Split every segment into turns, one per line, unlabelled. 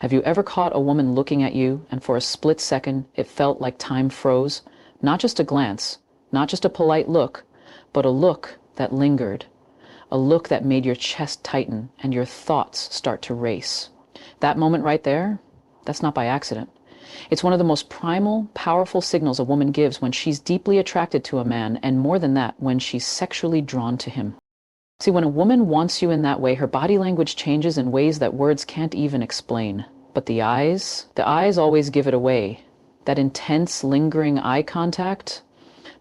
Have you ever caught a woman looking at you and for a split second it felt like time froze? Not just a glance, not just a polite look, but a look that lingered. A look that made your chest tighten and your thoughts start to race. That moment right there, that's not by accident. It's one of the most primal, powerful signals a woman gives when she's deeply attracted to a man, and more than that, when she's sexually drawn to him. See, when a woman wants you in that way, her body language changes in ways that words can't even explain. But the eyes always give it away. That intense, lingering eye contact,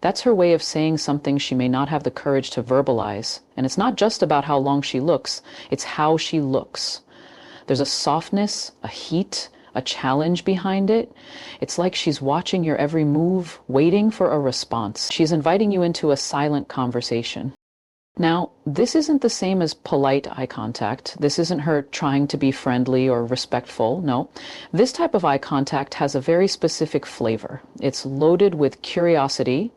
that's her way of saying something she may not have the courage to verbalize. And it's not just about how long she looks, it's how she looks. There's a softness, a heat, a challenge behind it. It's like she's watching your every move, waiting for a response. She's inviting you into a silent conversation. Now, this isn't the same as polite eye contact. This isn't her trying to be friendly or respectful. No, this type of eye contact has a very specific flavor. It's loaded with curiosity.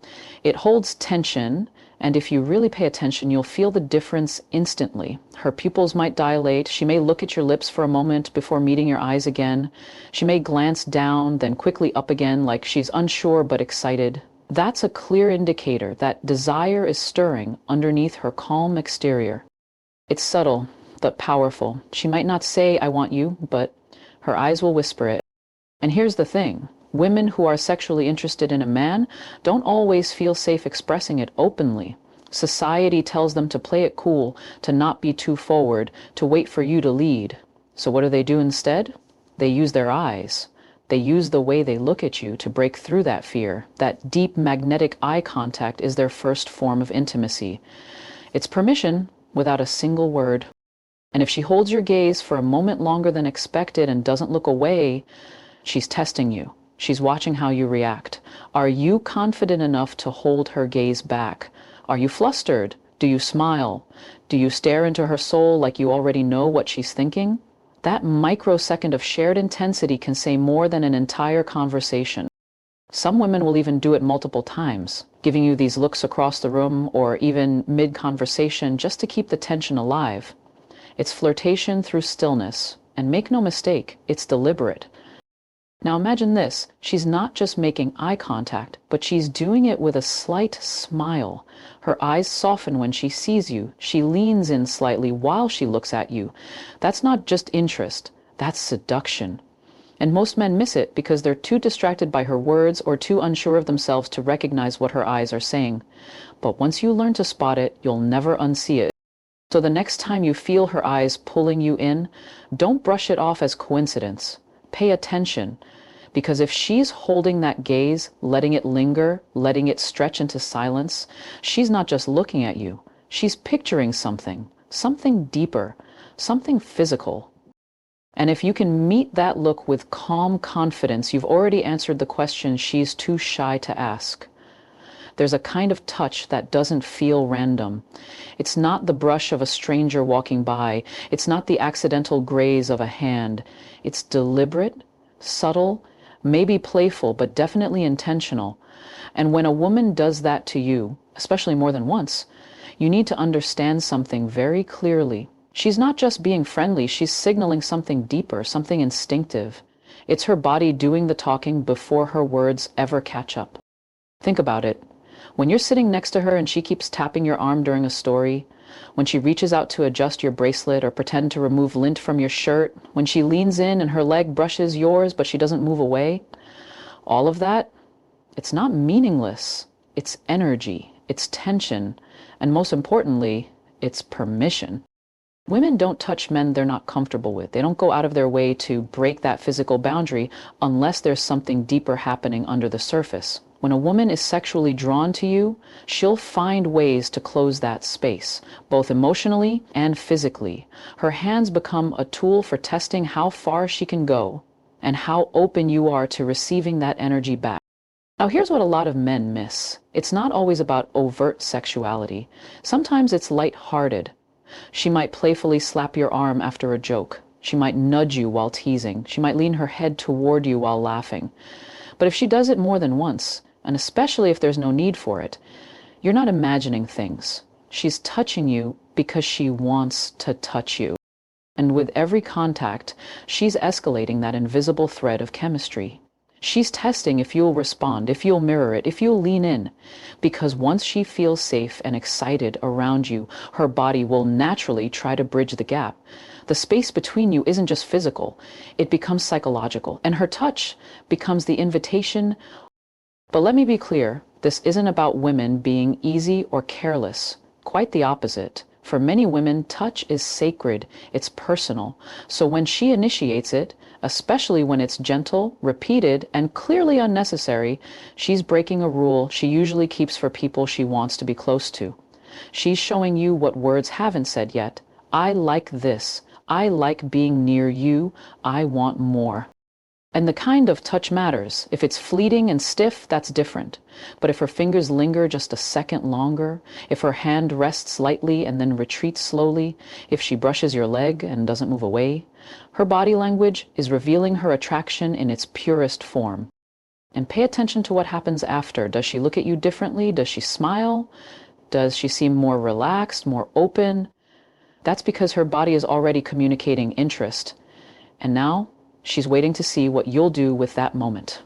It holds tension. And if you really pay attention, you'll feel the difference instantly. Her pupils might dilate. She may look at your lips for a moment before meeting your eyes again. She may glance down, then quickly up again, like she's unsure but excited. That's a clear indicator that desire is stirring underneath her calm exterior. It's subtle, but powerful. She might not say, "I want you," but her eyes will whisper it. And here's the thing. Women who are sexually interested in a man don't always feel safe expressing it openly. Society tells them to play it cool, to not be too forward, to wait for you to lead. So what do instead? They use their eyes. They use the way they look at you to break through that fear. That deep magnetic eye contact is their first form of intimacy. It's permission without a single word. And if she holds your gaze for a moment longer than expected and doesn't look away, she's testing you. She's watching how you react. Are you confident enough to hold her gaze back? Are you flustered? Do you smile? Do you stare into her soul like you already know what she's thinking? That microsecond of shared intensity can say more than an entire conversation. Some women will even do it multiple times, giving you these looks across the room or even mid-conversation just to keep the tension alive. It's flirtation through stillness, and make no mistake, it's deliberate. Now imagine this, she's not just making eye contact, but she's doing it with a slight smile. Her eyes soften when she sees you. She leans in slightly while she looks at you. That's not just interest, that's seduction. And most men miss it because they're too distracted by her words or too unsure of themselves to recognize what her eyes are saying. But once you learn to spot it, you'll never unsee it. So the next time you feel her eyes pulling you in, don't brush it off as coincidence. Pay attention. Because if she's holding that gaze, letting it linger, letting it stretch into silence, she's not just looking at you. She's picturing something deeper, something physical. And if you can meet that look with calm confidence, you've already answered the question she's too shy to ask. There's a kind of touch that doesn't feel random. It's not the brush of a stranger walking by. It's not the accidental graze of a hand. It's deliberate, subtle, maybe playful, but definitely intentional. And when a woman does that to you, especially more than once, you need to understand something very clearly. She's not just being friendly, she's signaling something deeper, something instinctive. It's her body doing the talking before her words ever catch up. Think about it. When you're sitting next to her and she keeps tapping your arm during a story, when she reaches out to adjust your bracelet or pretend to remove lint from your shirt, when she leans in and her leg brushes yours but she doesn't move away, all of that, it's not meaningless. It's energy, it's tension, and most importantly, it's permission. Women don't touch men they're not comfortable with. They don't go out of their way to break that physical boundary unless there's something deeper happening under the surface. When a woman is sexually drawn to you, she'll find ways to close that space, both emotionally and physically. Her hands become a tool for testing how far she can go and how open you are to receiving that energy back. Now, here's what a lot of men miss. It's not always about overt sexuality. Sometimes it's light-hearted. She might playfully slap your arm after a joke. She might nudge you while teasing. She might lean her head toward you while laughing. But if she does it more than once, and especially if there's no need for it, you're not imagining things. She's touching you because she wants to touch you. And with every contact, she's escalating that invisible thread of chemistry. She's testing if you'll respond, if you'll mirror it, if you'll lean in. Because once she feels safe and excited around you, her body will naturally try to bridge the gap. The space between you isn't just physical, it becomes psychological. And her touch becomes the invitation. But let me be clear, this isn't about women being easy or careless. Quite the opposite. For many women, touch is sacred, it's personal. So when she initiates it, especially when it's gentle, repeated, and clearly unnecessary, she's breaking a rule she usually keeps for people she wants to be close to. She's showing you what words haven't said yet. I like this. I like being near you. I want more. And the kind of touch matters. If it's fleeting and stiff, that's different. But if her fingers linger just a second longer, if her hand rests lightly and then retreats slowly, if she brushes your leg and doesn't move away, her body language is revealing her attraction in its purest form. And pay attention to what happens after. Does she look at you differently? Does she smile? Does she seem more relaxed, more open? That's because her body is already communicating interest. And now, she's waiting to see what you'll do with that moment.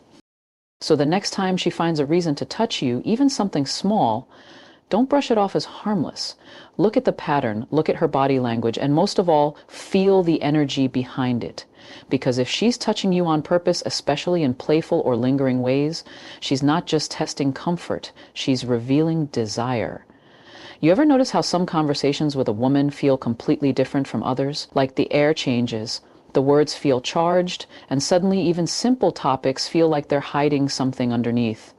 So the next time she finds a reason to touch you, even something small, don't brush it off as harmless. Look at the pattern, look at her body language, and most of all, feel the energy behind it. Because if she's touching you on purpose, especially in playful or lingering ways, she's not just testing comfort, she's revealing desire. You ever notice how some conversations with a woman feel completely different from others? Like the air changes, the words feel charged, and suddenly even simple topics feel like they're hiding something underneath.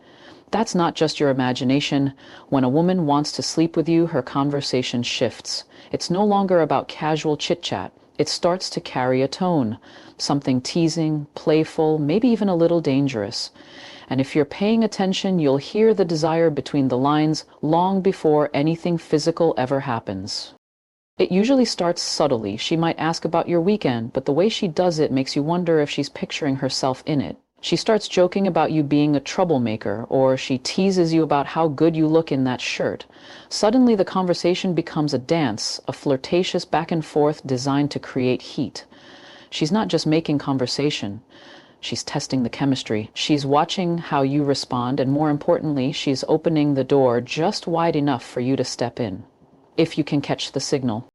That's not just your imagination. When a woman wants to sleep with you, her conversation shifts. It's no longer about casual chit-chat. It starts to carry a tone, something teasing, playful, maybe even a little dangerous. And if you're paying attention, you'll hear the desire between the lines long before anything physical ever happens. It usually starts subtly. She might ask about your weekend, but the way she does it makes you wonder if she's picturing herself in it. She starts joking about you being a troublemaker, or she teases you about how good you look in that shirt. Suddenly the conversation becomes a dance, a flirtatious back and forth designed to create heat. She's not just making conversation. She's testing the chemistry. She's watching how you respond, and more importantly, she's opening the door just wide enough for you to step in, if you can catch the signal.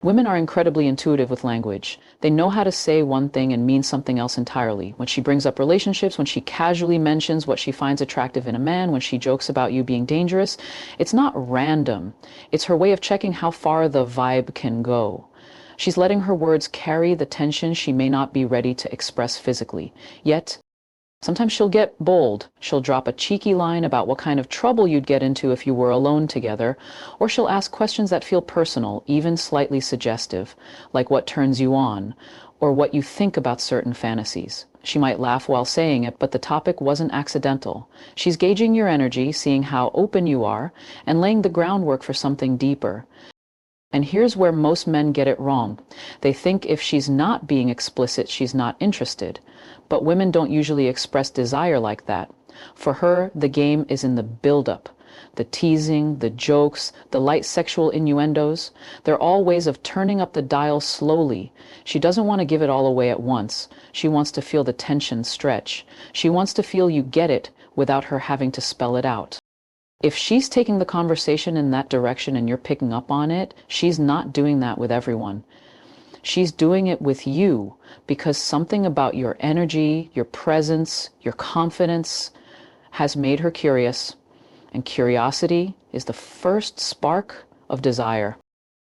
Women are incredibly intuitive with language. They know how to say one thing and mean something else entirely. When she brings up relationships, when she casually mentions what she finds attractive in a man, when she jokes about you being dangerous, it's not random. It's her way of checking how far the vibe can go. She's letting her words carry the tension she may not be ready to express physically. Yet, sometimes she'll get bold. She'll drop a cheeky line about what kind of trouble you'd get into if you were alone together, or she'll ask questions that feel personal, even slightly suggestive, like what turns you on, or what you think about certain fantasies. She might laugh while saying it, but the topic wasn't accidental. She's gauging your energy, seeing how open you are, and laying the groundwork for something deeper. And here's where most men get it wrong. They think if she's not being explicit, she's not interested. But women don't usually express desire like that. For her, the game is in the build-up. The teasing, the jokes, the light sexual innuendos, they're all ways of turning up the dial slowly. She doesn't want to give it all away at once. She wants to feel the tension stretch. She wants to feel you get it without her having to spell it out. If she's taking the conversation in that direction and you're picking up on it, she's not doing that with everyone. She's doing it with you because something about your energy, your presence, your confidence has made her curious. And curiosity is the first spark of desire.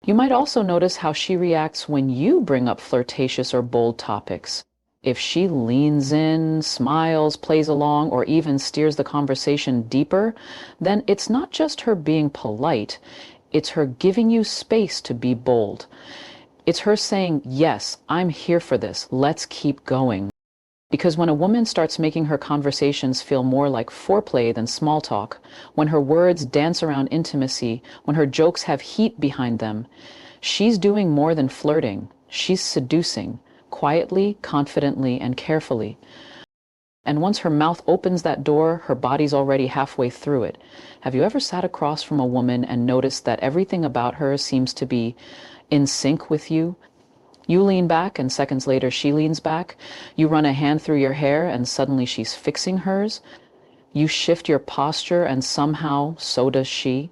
You might also notice how she reacts when you bring up flirtatious or bold topics. If she leans in, smiles, plays along, or even steers the conversation deeper, then it's not just her being polite, it's her giving you space to be bold. It's her saying, yes, I'm here for this, let's keep going. Because when a woman starts making her conversations feel more like foreplay than small talk, when her words dance around intimacy, when her jokes have heat behind them, she's doing more than flirting, she's seducing. Quietly, confidently, and carefully. And once her mouth opens that door, her body's already halfway through it. Have you ever sat across from a woman and noticed that everything about her seems to be in sync with you? You lean back, and seconds later she leans back. You run a hand through your hair, and suddenly she's fixing hers. You shift your posture, and somehow so does she.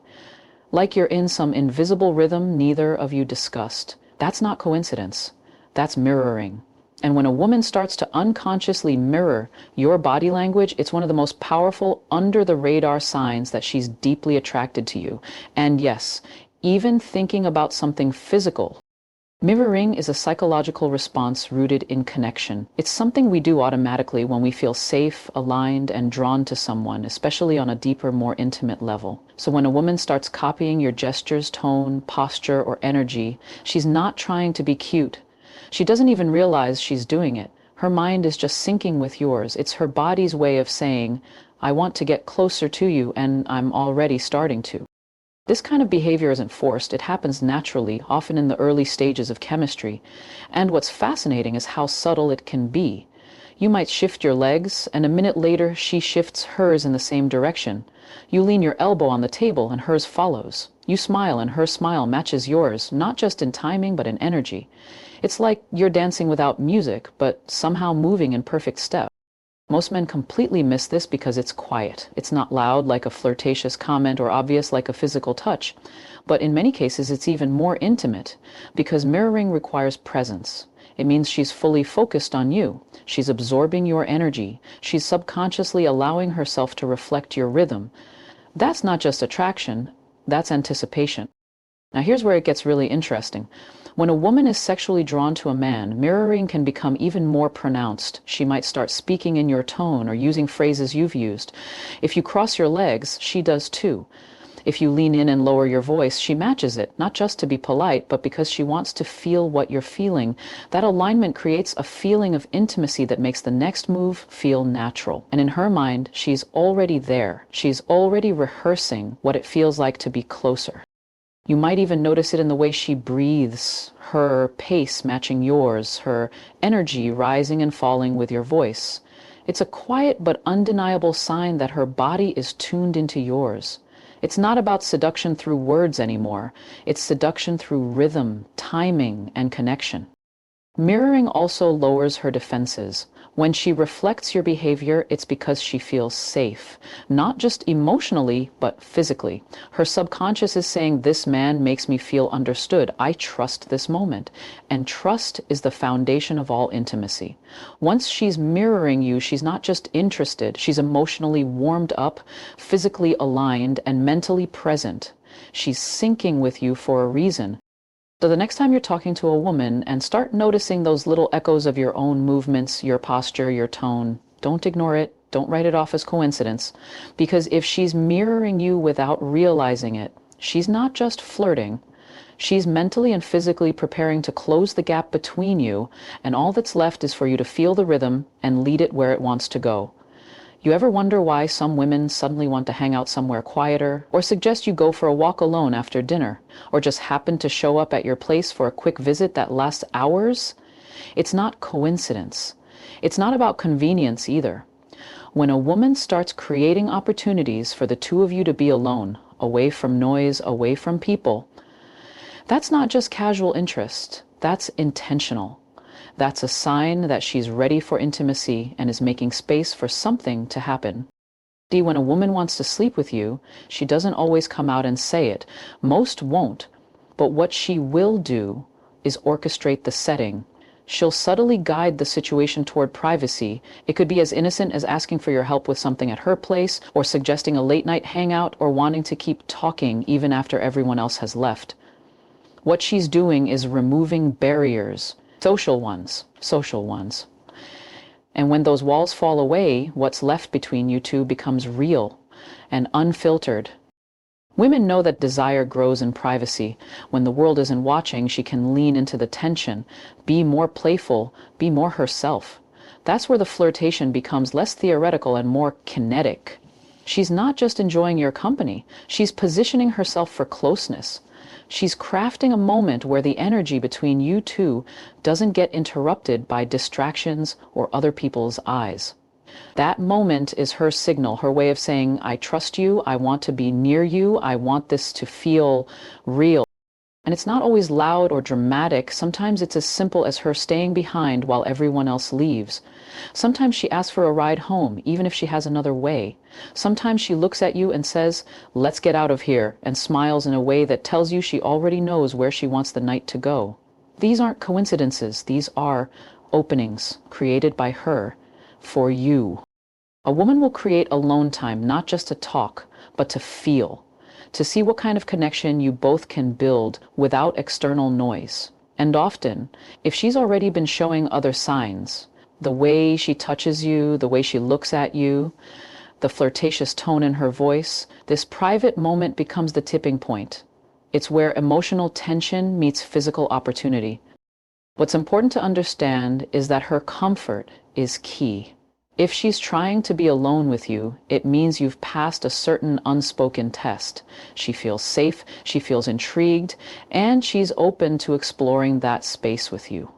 Like you're in some invisible rhythm neither of you discussed. That's not coincidence. That's mirroring. And when a woman starts to unconsciously mirror your body language, it's one of the most powerful under the radar signs that she's deeply attracted to you. And yes, even thinking about something physical. Mirroring is a psychological response rooted in connection. It's something we do automatically when we feel safe, aligned, and drawn to someone, especially on a deeper, more intimate level. So when a woman starts copying your gestures, tone, posture, or energy, she's not trying to be cute. She doesn't even realize she's doing it. Her mind is just syncing with yours. It's her body's way of saying, I want to get closer to you, and I'm already starting to. This kind of behavior isn't forced. It happens naturally, often in the early stages of chemistry. And what's fascinating is how subtle it can be. You might shift your legs, and a minute later she shifts hers in the same direction. You lean your elbow on the table, and hers follows. You smile, and her smile matches yours, not just in timing, but in energy. It's like you're dancing without music, but somehow moving in perfect step. Most men completely miss this because it's quiet. It's not loud like a flirtatious comment or obvious like a physical touch. But in many cases, it's even more intimate because mirroring requires presence. It means she's fully focused on you. She's absorbing your energy. She's subconsciously allowing herself to reflect your rhythm. That's not just attraction, that's anticipation. Now here's where it gets really interesting. When a woman is sexually drawn to a man, mirroring can become even more pronounced. She might start speaking in your tone or using phrases you've used. If you cross your legs, she does too. If you lean in and lower your voice, she matches it, not just to be polite, but because she wants to feel what you're feeling. That alignment creates a feeling of intimacy that makes the next move feel natural. And in her mind, she's already there. She's already rehearsing what it feels like to be closer. You might even notice it in the way she breathes, her pace matching yours, her energy rising and falling with your voice. It's a quiet but undeniable sign that her body is tuned into yours. It's not about seduction through words anymore. It's seduction through rhythm, timing, and connection. Mirroring also lowers her defenses. When she reflects your behavior, it's because she feels safe, not just emotionally, but physically. Her subconscious is saying, this man makes me feel understood. I trust this moment. And trust is the foundation of all intimacy. Once she's mirroring you, she's not just interested. She's emotionally warmed up, physically aligned, and mentally present. She's syncing with you for a reason. So the next time you're talking to a woman, and start noticing those little echoes of your own movements, your posture, your tone, don't ignore it. Don't write it off as coincidence. Because if she's mirroring you without realizing it, she's not just flirting. She's mentally and physically preparing to close the gap between you, and all that's left is for you to feel the rhythm and lead it where it wants to go. You ever wonder why some women suddenly want to hang out somewhere quieter, or suggest you go for a walk alone after dinner, or just happen to show up at your place for a quick visit that lasts hours? It's not coincidence. It's not about convenience either. When a woman starts creating opportunities for the two of you to be alone, away from noise, away from people, that's not just casual interest. That's intentional. That's a sign that she's ready for intimacy and is making space for something to happen. See, when a woman wants to sleep with you, she doesn't always come out and say it. Most won't. But what she will do is orchestrate the setting. She'll subtly guide the situation toward privacy. It could be as innocent as asking for your help with something at her place, or suggesting a late-night hangout, or wanting to keep talking even after everyone else has left. What she's doing is removing barriers. Social ones. And when those walls fall away, what's left between you two becomes real and unfiltered. Women know that desire grows in privacy. When the world isn't watching, she can lean into the tension, be more playful, be more herself. That's where the flirtation becomes less theoretical and more kinetic. She's not just enjoying your company, she's positioning herself for closeness. She's crafting a moment where the energy between you two doesn't get interrupted by distractions or other people's eyes. That moment is her signal, her way of saying, I trust you, I want to be near you, I want this to feel real. And it's not always loud or dramatic. Sometimes it's as simple as her staying behind while everyone else leaves. Sometimes she asks for a ride home, even if she has another way. Sometimes she looks at you and says, "Let's get out of here," and smiles in a way that tells you she already knows where she wants the night to go. These aren't coincidences. These are openings created by her for you. A woman will create alone time, not just to talk, but to feel, to see what kind of connection you both can build without external noise. And often, if she's already been showing other signs, the way she touches you, the way she looks at you, the flirtatious tone in her voice, this private moment becomes the tipping point. It's where emotional tension meets physical opportunity. What's important to understand is that her comfort is key. If she's trying to be alone with you, it means you've passed a certain unspoken test. She feels safe, she feels intrigued, and she's open to exploring that space with you.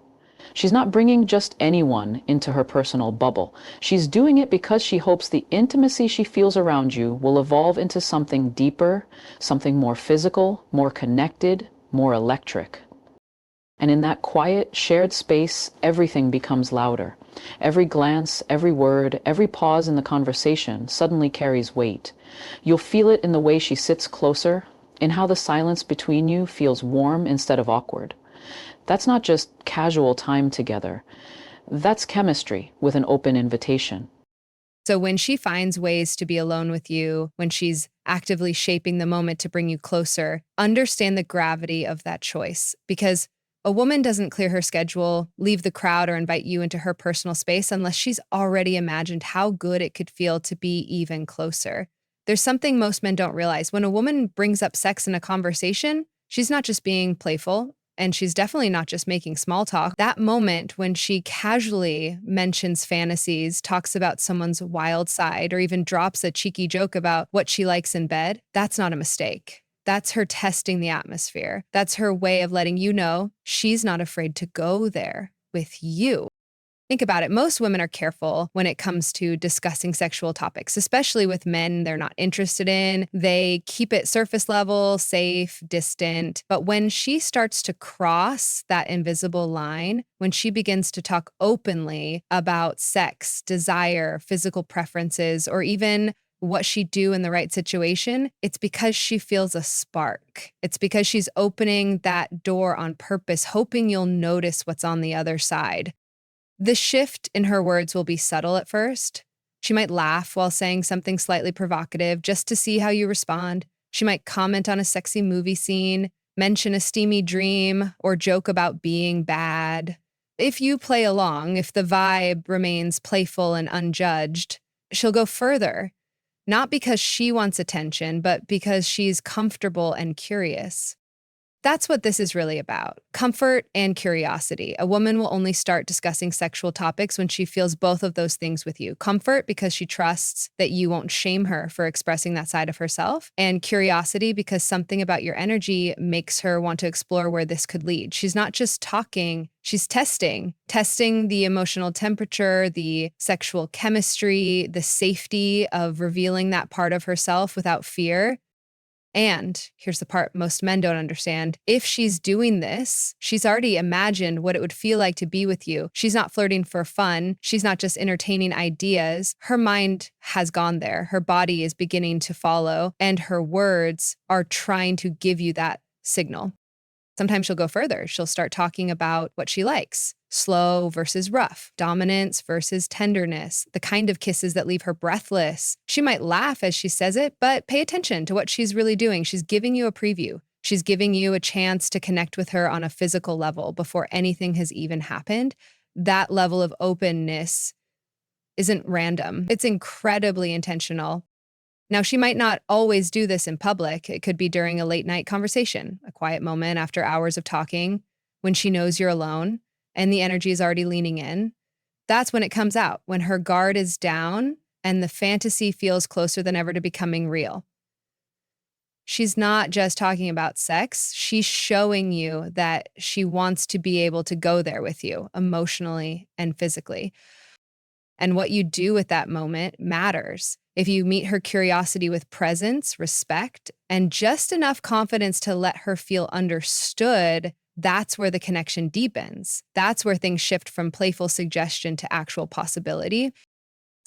She's not bringing just anyone into her personal bubble. She's doing it because she hopes the intimacy she feels around you will evolve into something deeper, something more physical, more connected, more electric. And in that quiet, shared space, everything becomes louder. Every glance, every word, every pause in the conversation suddenly carries weight. You'll feel it in the way she sits closer, in how the silence between you feels warm instead of awkward. That's not just casual time together. That's chemistry with an open invitation.
So when she finds ways to be alone with you, when she's actively shaping the moment to bring you closer, understand the gravity of that choice. Because a woman doesn't clear her schedule, leave the crowd, or invite you into her personal space unless she's already imagined how good it could feel to be even closer. There's something most men don't realize. When a woman brings up sex in a conversation, she's not just being playful, and she's definitely not just making small talk. That moment when she casually mentions fantasies, talks about someone's wild side, or even drops a cheeky joke about what she likes in bed, that's not a mistake. That's her testing the atmosphere. That's her way of letting you know she's not afraid to go there with you. Think about it. Most women are careful when it comes to discussing sexual topics, especially with men they're not interested in. They keep it surface level, safe, distant. But when she starts to cross that invisible line, when she begins to talk openly about sex, desire, physical preferences, or even what she'd do in the right situation, it's because she feels a spark. It's because she's opening that door on purpose, hoping you'll notice what's on the other side. The shift in her words will be subtle at first. She might laugh while saying something slightly provocative just to see how you respond. She might comment on a sexy movie scene, mention a steamy dream, or joke about being bad. If you play along, if the vibe remains playful and unjudged, she'll go further, not because she wants attention, but because she's comfortable and curious. That's what this is really about. Comfort and curiosity. A woman will only start discussing sexual topics when she feels both of those things with you. Comfort because she trusts that you won't shame her for expressing that side of herself, and curiosity because something about your energy makes her want to explore where this could lead. She's not just talking, she's testing the emotional temperature, the sexual chemistry, the safety of revealing that part of herself without fear. And here's the part most men don't understand. If she's doing this, she's already imagined what it would feel like to be with you. She's not flirting for fun. She's not just entertaining ideas. Her mind has gone there. Her body is beginning to follow, and her words are trying to give you that signal. Sometimes she'll go further. She'll start talking about what she likes. Slow versus rough, dominance versus tenderness, the kind of kisses that leave her breathless. She might laugh as she says it, but pay attention to what she's really doing. She's giving you a preview. She's giving you a chance to connect with her on a physical level before anything has even happened. That level of openness isn't random. It's incredibly intentional. Now, she might not always do this in public. It could be during a late night conversation, a quiet moment after hours of talking, when she knows you're alone and the energy is already leaning in. That's when it comes out, when her guard is down and the fantasy feels closer than ever to becoming real. She's not just talking about sex. She's showing you that she wants to be able to go there with you emotionally and physically. And what you do with that moment matters. If you meet her curiosity with presence, respect, and just enough confidence to let her feel understood, that's where the connection deepens. That's where things shift from playful suggestion to actual possibility.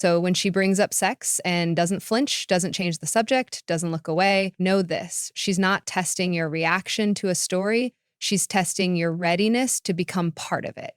So when she brings up sex and doesn't flinch, doesn't change the subject, doesn't look away, know this. She's not testing your reaction to a story. She's testing your readiness to become part of it.